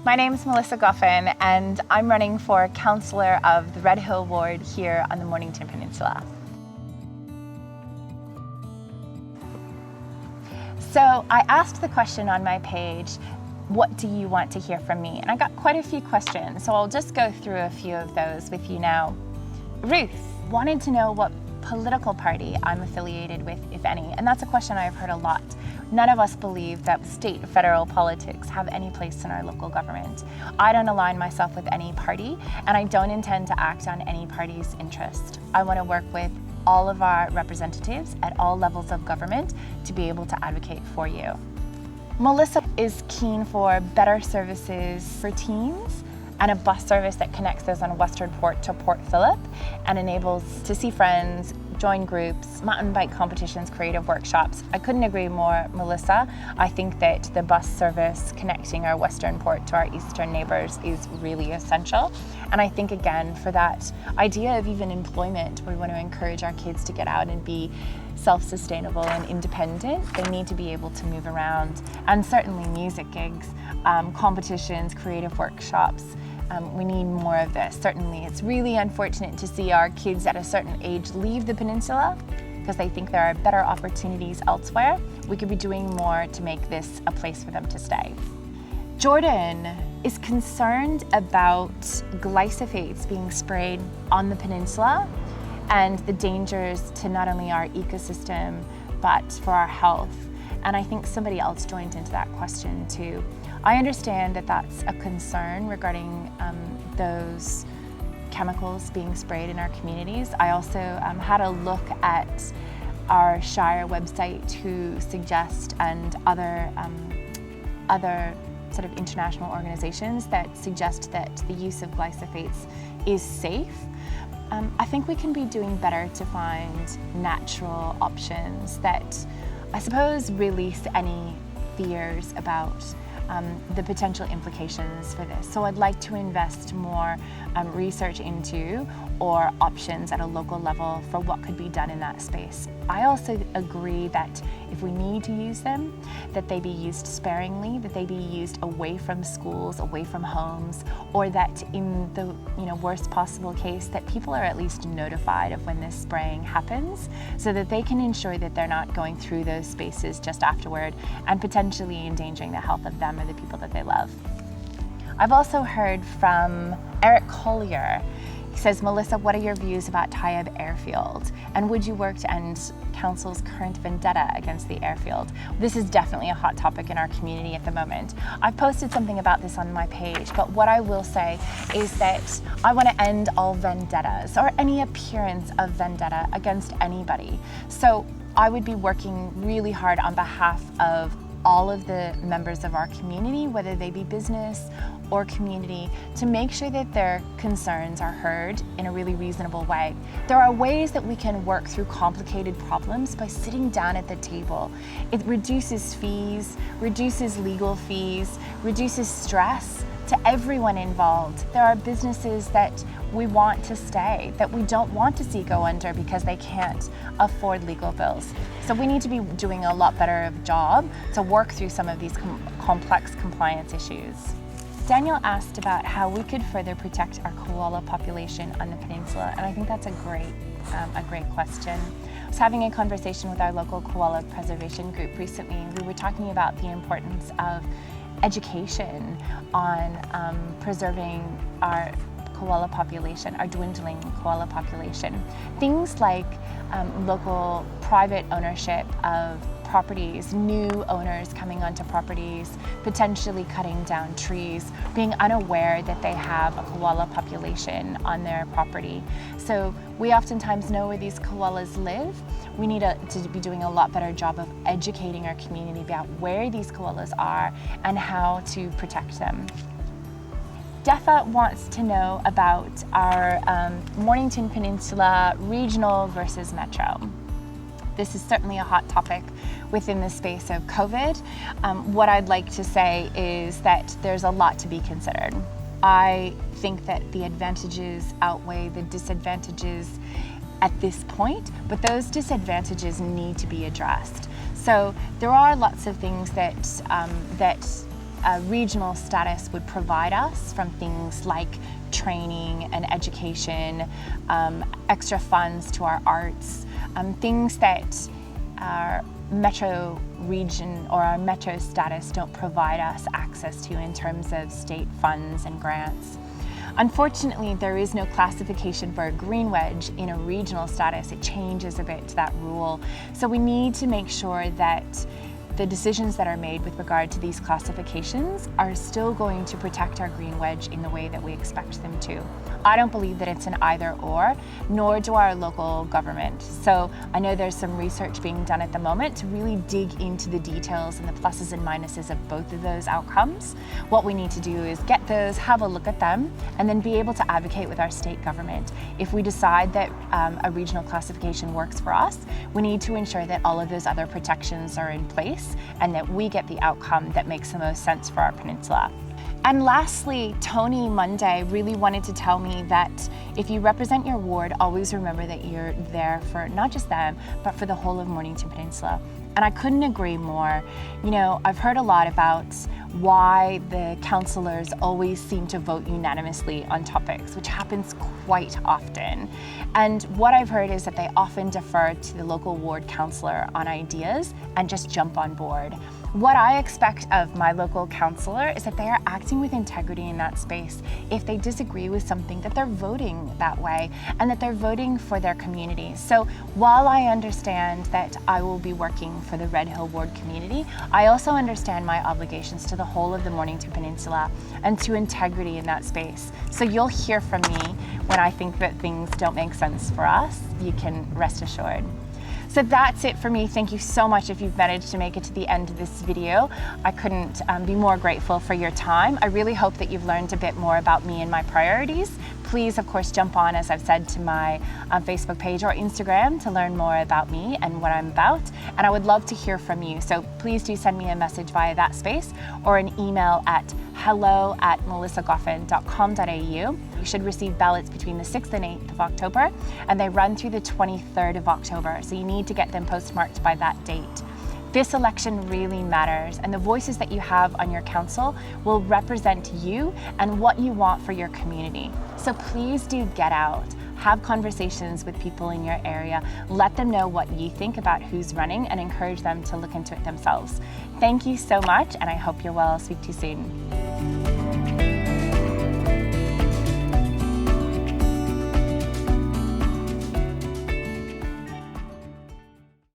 My name is Melissa Goffin, and I'm running for Councillor of the Red Hill Ward here on the Mornington Peninsula. So I asked the question on my page, what do you want to hear from me? And I got quite a few questions, so I'll just go through a few of those with you now. Ruth wanted to know what political party I'm affiliated with, if any, and that's a question I've heard a lot. None of us believe that state or federal politics have any place in our local government. I don't align myself with any party, and I don't intend to act on any party's interest. I want to work with all of our representatives at all levels of government to be able to advocate for you. Melissa is keen for better services for teens and a bus service that connects us on Western Port to Port Phillip and enables to see friends, join groups, mountain bike competitions, creative workshops. I couldn't agree more, Melissa. I think that the bus service connecting our Western Port to our eastern neighbours is really essential. And I think, again, for that idea of even employment, we want to encourage our kids to get out and be self-sustainable and independent. They need to be able to move around, and certainly music gigs, competitions, creative workshops. We need more of this. Certainly, it's really unfortunate to see our kids at a certain age leave the peninsula because they think there are better opportunities elsewhere. We could be doing more to make this a place for them to stay. Jordan is concerned about glyphosates being sprayed on the peninsula and the dangers to not only our ecosystem, but for our health. And I think somebody else joined into that question too. I understand that that's a concern regarding those chemicals being sprayed in our communities. I also had a look at our Shire website who suggest, and other sort of international organizations that suggest that the use of glyphosates is safe. I think we can be doing better to find natural options that I suppose release any fears about the potential implications for this. So I'd like to invest more research into or options at a local level for what could be done in that space. I also agree that if we need to use them, that they be used sparingly, that they be used away from schools, away from homes, or that in the worst possible case that people are at least notified of when this spraying happens so that they can ensure that they're not going through those spaces just afterward and potentially endangering the health of them or the people that they love. I've also heard from Eric Collier. He says, Melissa, what are your views about Tayeb Airfield? And would you work to end Council's current vendetta against the airfield? This is definitely a hot topic in our community at the moment. I've posted something about this on my page, but what I will say is that I want to end all vendettas or any appearance of vendetta against anybody. So I would be working really hard on behalf of all of the members of our community, whether they be business or community, to make sure that their concerns are heard in a really reasonable way. There are ways that we can work through complicated problems by sitting down at the table. It reduces fees, reduces legal fees, reduces stress to everyone involved. There are businesses that we want to stay, that we don't want to see go under because they can't afford legal bills. So we need to be doing a lot better of a job to work through some of these complex compliance issues. Daniel asked about how we could further protect our koala population on the peninsula, and I think that's a great question. I was having a conversation with our local koala preservation group recently, and we were talking about the importance of education on preserving our koala population, our dwindling koala population. Things like local private ownership of properties, new owners coming onto properties, potentially cutting down trees, being unaware that they have a koala population on their property. So we oftentimes know where these koalas live. We need to be doing a lot better job of educating our community about where these koalas are and how to protect them. Defa wants to know about our Mornington Peninsula regional versus metro. This is certainly a hot topic within the space of COVID. What I'd like to say is that there's a lot to be considered. I think that the advantages outweigh the disadvantages at this point, but those disadvantages need to be addressed. So there are lots of things that a regional status would provide us from things like training and education, extra funds to our arts, things that our metro region or our metro status don't provide us access to in terms of state funds and grants. Unfortunately, there is no classification for a green wedge in a regional status. It changes a bit to that rule. So we need to make sure that the decisions that are made with regard to these classifications are still going to protect our green wedge in the way that we expect them to. I don't believe that it's an either or, nor do our local government. So I know there's some research being done at the moment to really dig into the details and the pluses and minuses of both of those outcomes. What we need to do is get those, have a look at them, and then be able to advocate with our state government. If we decide that a regional classification works for us, we need to ensure that all of those other protections are in place and that we get the outcome that makes the most sense for our peninsula. And lastly, Tony Monday really wanted to tell me that if you represent your ward, always remember that you're there for not just them, but for the whole of Mornington Peninsula. And I couldn't agree more. You know, I've heard a lot about why the councillors always seem to vote unanimously on topics, which happens quite often. And what I've heard is that they often defer to the local ward councillor on ideas and just jump on board. What I expect of my local councillor is that they are acting with integrity in that space. If they disagree with something, that they're voting that way and that they're voting for their community. So while I understand that I will be working for the Red Hill Ward community, I also understand my obligations to the whole of the Mornington Peninsula and to integrity in that space. So you'll hear from me when I think that things don't make sense for us. You can rest assured. So that's it for me. Thank you so much if you've managed to make it to the end of this video. I couldn't be more grateful for your time. I really hope that you've learned a bit more about me and my priorities. Please, of course, jump on, as I've said, to my Facebook page or Instagram to learn more about me and what I'm about. And I would love to hear from you. So please do send me a message via that space or an email at hello@melissagoffin.com.au. You should receive ballots between the 6th and 8th of October, and they run through the 23rd of October. So you need to get them postmarked by that date. This election really matters, and the voices that you have on your council will represent you and what you want for your community. So please do get out, have conversations with people in your area, let them know what you think about who's running, and encourage them to look into it themselves. Thank you so much, and I hope you're well. I'll speak to you soon.